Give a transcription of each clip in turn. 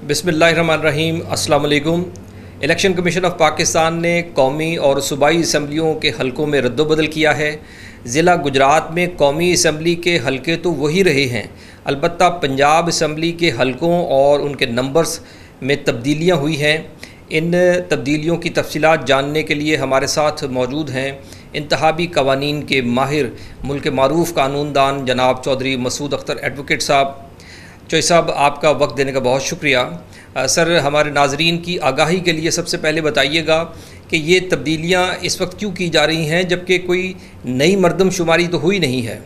बिस्मिल्लाहिर्रहमानिर्रहीम। अस्सलाम वालेकुम। इलेक्शन कमीशन ऑफ पाकिस्तान ने कौमी और सूबाई असम्बलियों के हलकों में रद्दोबदल किया है। ज़िला गुजरात में कौमी असम्बली के हलके तो वही रहे हैं, अलबत्ता पंजाब असम्बली के हलकों और उनके नंबर्स में तब्दीलियाँ हुई हैं। इन तब्दीलियों की तफसीलात जानने के लिए हमारे साथ मौजूद हैं इंतखाबी कवानीन के माहिर, मुल्क मारूफ कानूनदान जनाब चौधरी मसूद अख्तर एडवोकेट साहब। चौधरी साहब, आपका वक्त देने का बहुत शुक्रिया। सर, हमारे नाजरीन की आगाही के लिए सबसे पहले बताइएगा कि ये तब्दीलियाँ इस वक्त क्यों की जा रही हैं, जबकि कोई नई मरदमशुमारी तो हुई नहीं है।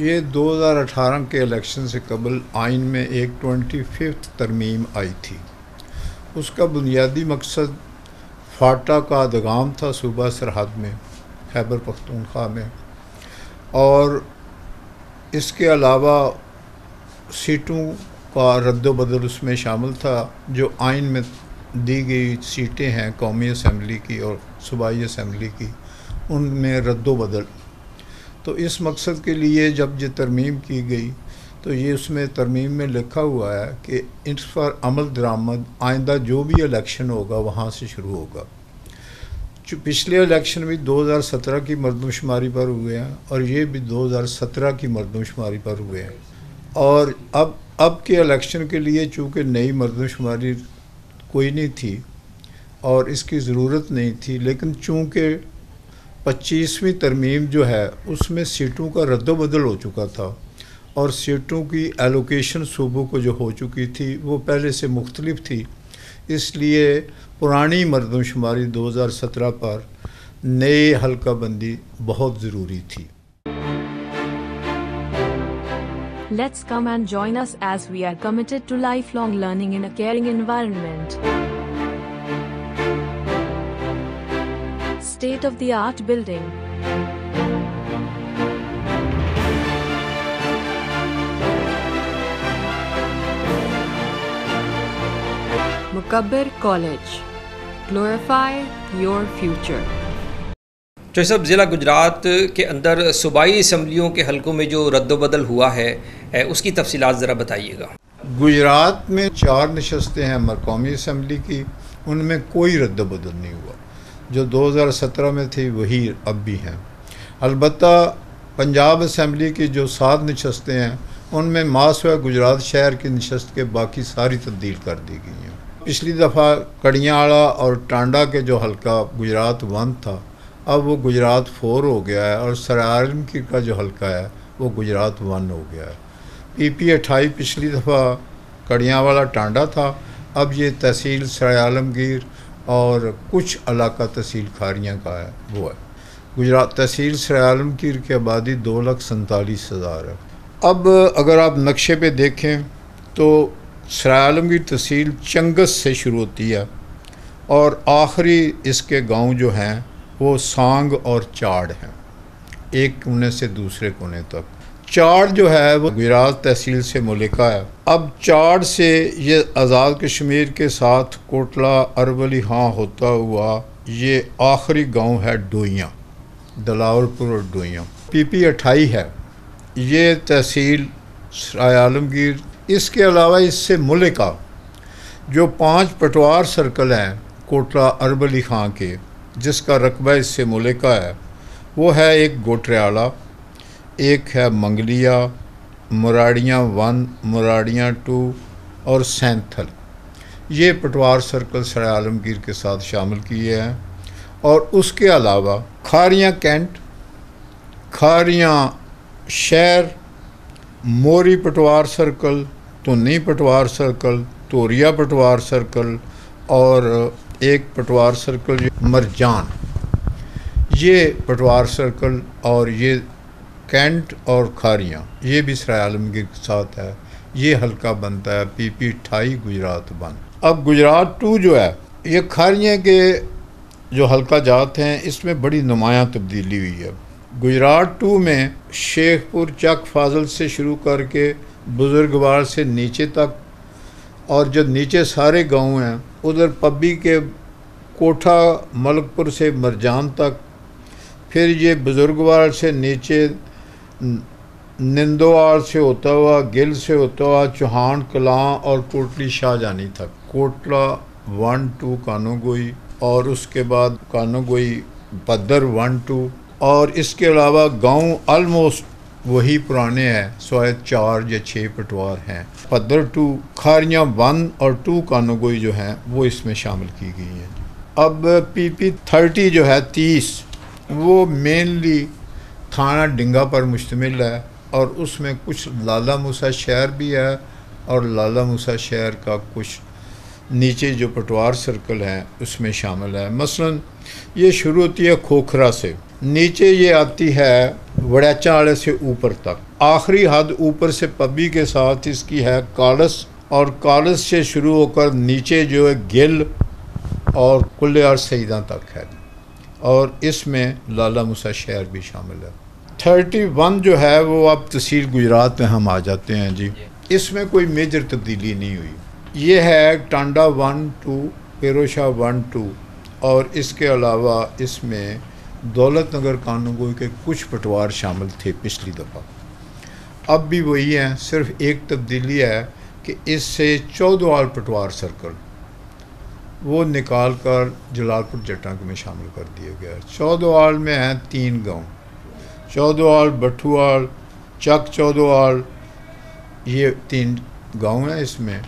ये 2018 के इलेक्शन से कबल आइन में एक 25th तरमीम आई थी। उसका बुनियादी मकसद फाटा का अदगाम था सूबा सरहद में, खैबर पख्तूनख्वा में, और इसके अलावा सीटों का रद्दोबदल उसमें शामिल था। जो आइन में दी गई सीटें हैं कौमी असम्बली की और सूबाई असम्बली की, उनमें रद्दोबदल। तो इस मकसद के लिए जब ये तरमीम की गई तो ये उसमें तरमीम में लिखा हुआ है कि इस पर अमल दरामद आइंदा जो भी इलेक्शन होगा वहाँ से शुरू होगा। पिछले इलेक्शन भी 2017 की मरदमशुमारी पर हुए हैं और ये भी 2017 की मरदमशुमारी पर हुए हैं। और अब के इलेक्शन के लिए चूँकि नई मरदमशुमारी कोई नहीं थी और इसकी ज़रूरत नहीं थी, लेकिन चूँकि 25वीं तरमीम जो है उसमें सीटों का रद्दोबदल हो चुका था और सीटों की एलोकेशन सूबों को जो हो चुकी थी वो पहले से मुख्तलिफ थी, इसलिए पुरानी मरदमशुमारी 2017 पर नए हल्का बंदी बहुत ज़रूरी थी। Let's come and join us as we are committed to lifelong learning in a caring environment. State-of-the-art building. Mukabbir College. Glorify your future. Chaudhary साहब, ज़िला गुजरात के अंदर सूबाई असम्बलियों के हलकों में जो रद्दोबदल हुआ है उसकी तफसीलात ज़रा बताइएगा। गुजरात में 4 नशस्तें हैं कौमी असम्बली की, उनमें कोई रद्दोबदल नहीं हुआ। जो 2017 में थी वही अब भी हैं। अलबत्ता पंजाब असम्बली की जो 7 नशस्तें हैं उनमें मासवा गुजरात शहर की नशस्त के बाकी सारी तब्दील कर दी गई हैं। पिछली दफ़ा कड़ियाला और टांडा के जो हल्का गुजरात 1 था, अब वो गुजरात 4 हो गया है और सराय आलमगीर का जो हल्का है वो गुजरात 1 हो गया है। PP 28 पिछली दफ़ा कड़ियावाला टांडा था, अब ये तहसील सराय आलमगीर और कुछ इलाका तहसील खारियाँ का है वो है। गुजरात तहसील सराय आलमगीर की आबादी 2,47,000 है। अब अगर आप नक्शे पे देखें तो सराय आलमगीर तहसील चंगस से शुरू होती है और आखिरी इसके गांव जो हैं वो सांग और चाड़ हैं, एक कोने से दूसरे कोने तक। चाड़ जो है वो गुजरात तहसील से मुल्का है। अब चाड़ से ये आज़ाद कश्मीर के साथ कोटला अरवली हाँ होता हुआ ये आखिरी गांव है डोइयाँ, दलावरपुर और डोइयाँ। PP 28 है, ये तहसील सराय आलमगीर। इसके अलावा इससे मुल्का जो 5 पटवार सर्कल हैं कोटला अरवली खां के, जिसका रकबा इससे मुल्का है, वो है एक गोटरियाला, एक है मंगलिया, मुराड़ियाँ 1, मुराड़ियाँ 2 और सैंथल। ये पटवार सर्कल सराय आलमगीर के साथ शामिल किए हैं। और उसके अलावा खारियाँ कैंट, खारियाँ शहर, मोरी पटवार सर्कल, तुन्नी पटवार सर्कल, तोरिया पटवार सर्कल और एक पटवार सर्कल मरजान, ये पटवार सर्कल और ये कैंट और खारियाँ ये भी सराय आलमगीर के साथ है। ये हल्का बनता है PP 28 गुजरात 1। अब गुजरात 2 जो है ये खारियाँ के जो हल्का जात हैं इसमें बड़ी नुमायाँ तब्दीली हुई है। गुजरात 2 में शेखपुर चक फाजल से शुरू करके बुजुर्गवार से नीचे तक और जो नीचे सारे गांव हैं उधर पब्बी के कोठा मलकपुर से मरजान तक, फिर ये बुजुर्गवार से नीचे निंदोवाल से होता हुआ, गिल से होता हुआ, चौहान कलां और कोटली शाहजानी तक, कोटला 1 2 कानोगोई, और उसके बाद कानोगोई पद्दर 1 2, और इसके अलावा गांव ऑलमोस्ट वही पुराने हैं, शायद 4 या 6 पटवार हैं। पद्दर 2, खारियाँ 1 और 2 कानोगोई जो हैं वो इसमें शामिल की गई हैं। अब PP 30 जो है 30, वो मेनली थाना डिंगा पर मुश्तमिल है, और उसमें कुछ लाला मूसा शहर भी है, और लाला मूसा शहर का कुछ नीचे जो पटवार सर्कल है उसमें शामिल है। मसलन ये शुरू होती है खोखरा से, नीचे ये आती है वड़ैचा वाले से ऊपर तक, आखिरी हद ऊपर से पब्बी के साथ इसकी है कालस, और कालस से शुरू होकर नीचे जो है गिल और कुल्ले और सईदा तक है, और इसमें लाला मूसा शहर भी शामिल है। 31 जो है वो अब तहसील गुजरात में हम आ जाते हैं जी। इसमें कोई मेजर तब्दीली नहीं हुई। ये है टांडा 1 2, पेरोशा 1 2, और इसके अलावा इसमें दौलत नगर कानूनगोई के कुछ पटवार शामिल थे पिछली दफ़ा, अब भी वही हैं। सिर्फ एक तब्दीली है कि इससे चौदवाल पटवार सर्कल वो निकाल कर जलालपुर जट्टा में शामिल कर दिया गया। चौदवाल में हैं 3 गांव, चौदवाल, बठुआल, चक चौदवाल, ये 3 गांव हैं, इसमें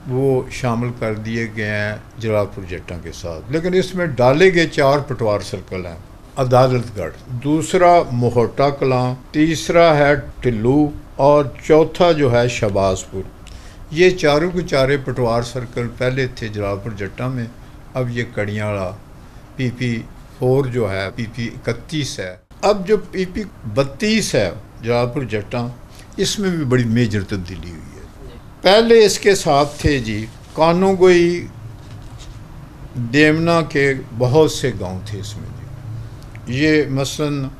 वो शामिल कर दिए गए हैं जलालपुर जट्टा के साथ। लेकिन इसमें डाले गए 4 पटवार सर्कल हैं। अदालतगढ़, दूसरा मोहटा कलां, तीसरा है टिल्लू, और चौथा जो है शहबाजपुर। ये चारों के चारे पटवार सर्कल पहले थे जलालपुर जट्टा में, अब ये कड़ियाला PP 4 जो है, PP 31 है। अब जो PP 32 है जलालपुर जट्टा, इसमें भी बड़ी मेजर तब्दीली हुई है। पहले इसके साथ थे जी कानोगोई, देवना के बहुत से गांव थे इसमें जी। ये मसलन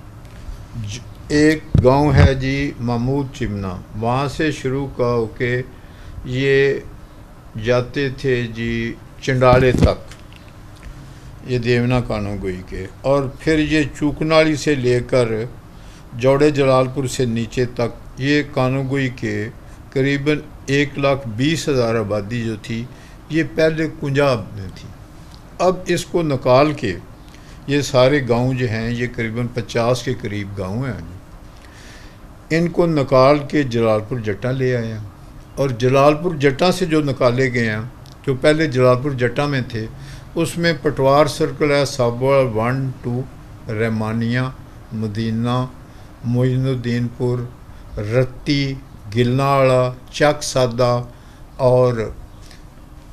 एक गांव है जी महमूद चिमना, वहाँ से शुरू का होके ये जाते थे जी चंडाले तक, ये देवना कानोगोई के, और फिर ये चूकनाली से लेकर जौड़े जलालपुर से नीचे तक, ये कानोगोई के करीबन 1,20,000 आबादी जो थी ये पहले कुंजाब में थी। अब इसको निकाल के ये सारे गांव जो हैं ये करीबन 50 के करीब गांव हैं, इनको निकाल के जलालपुर जट्टा ले आए हैं। और जलालपुर जट्टा से जो निकाले गए हैं, जो पहले जलालपुर जट्टा में थे, उसमें पटवार सर्कल है साबोल 1 2, रहमानिया, मदीना, मोइनुद्दीनपुर, रत्ती, गिलनावाला, चक सादा और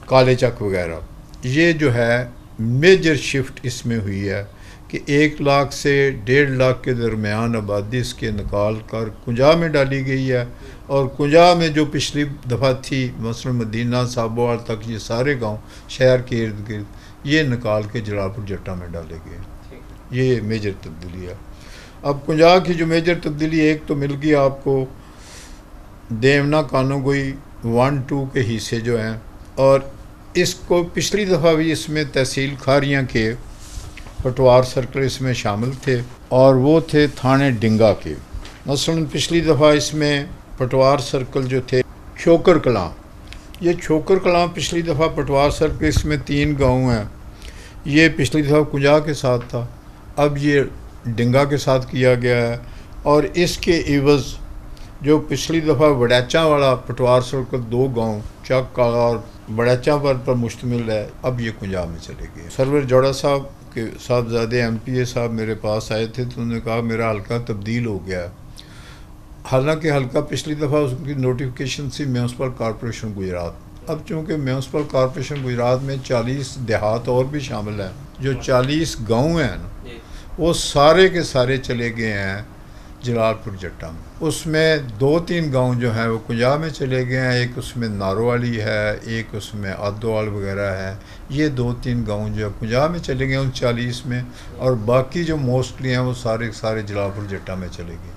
काले चक वगैरह। ये जो है मेजर शिफ्ट इसमें हुई है कि 1 लाख से 1.5 लाख के दरमियान आबादी इसके निकाल कर कुंजा में डाली गई है, और कुंजा में जो पिछली दफ़ा थी मसलन मदीना साबोवाल तक, ये सारे गांव शहर के इर्द गिर्द ये निकाल के जलालपुर जट्टा में डाले गए। ये मेजर तब्दीली है। अब कुंजा की जो मेजर तब्दीली, एक तो मिल गई आपको देवना कानोगोई 1 2 के हिस्से जो हैं, और इसको पिछली दफ़ा भी इसमें तहसील खारियाँ के पटवार सर्कल इसमें शामिल थे, और वो थे थाने डिंगा के। मसलन पिछली दफ़ा इसमें पटवार सर्कल जो थे छोकर कलां, ये छोकर कलां पिछली दफ़ा पटवार सर्कल, इसमें 3 गांव हैं। ये पिछली दफ़ा कुंजा के साथ था, अब ये डिंगा के साथ किया गया है। और इसके इवज़ जो पिछली दफ़ा वड़ैचा वाला पटवार सर्कल 2 गांव चक का और वड़ैचा पर मुश्तमिल है, अब ये कुंजा में चले गए। सरवर जोड़ा साहब के साहबजादे MPA साहब मेरे पास आए थे, तो उन्होंने कहा मेरा हल्का तब्दील हो गया। हालांकि हल्का पिछली दफ़ा उसकी नोटिफिकेशन थी म्यूनसिपल कॉरपोरेशन गुजरात, अब चूँकि म्यूनसिपल कॉरपोरेशन गुजरात में 40 देहात और भी शामिल हैं, जो 40 गाँव हैं ना, वो सारे के सारे चले गए हैं जलालपुर जट्टा में। उसमें 2-3 गांव जो हैं वो कुंजा में चले गए हैं, एक उसमें नारोवाली है, एक उसमें आदोवाल वगैरह है। ये 2-3 गांव जो है कुंजा में चले गए उन 40 में, और बाकी जो मोस्टली हैं वो सारे सारे जलालपुर जट्टा में चले गए।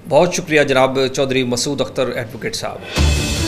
बहुत शुक्रिया जनाब चौधरी मसूद अख्तर एडवोकेट साहब।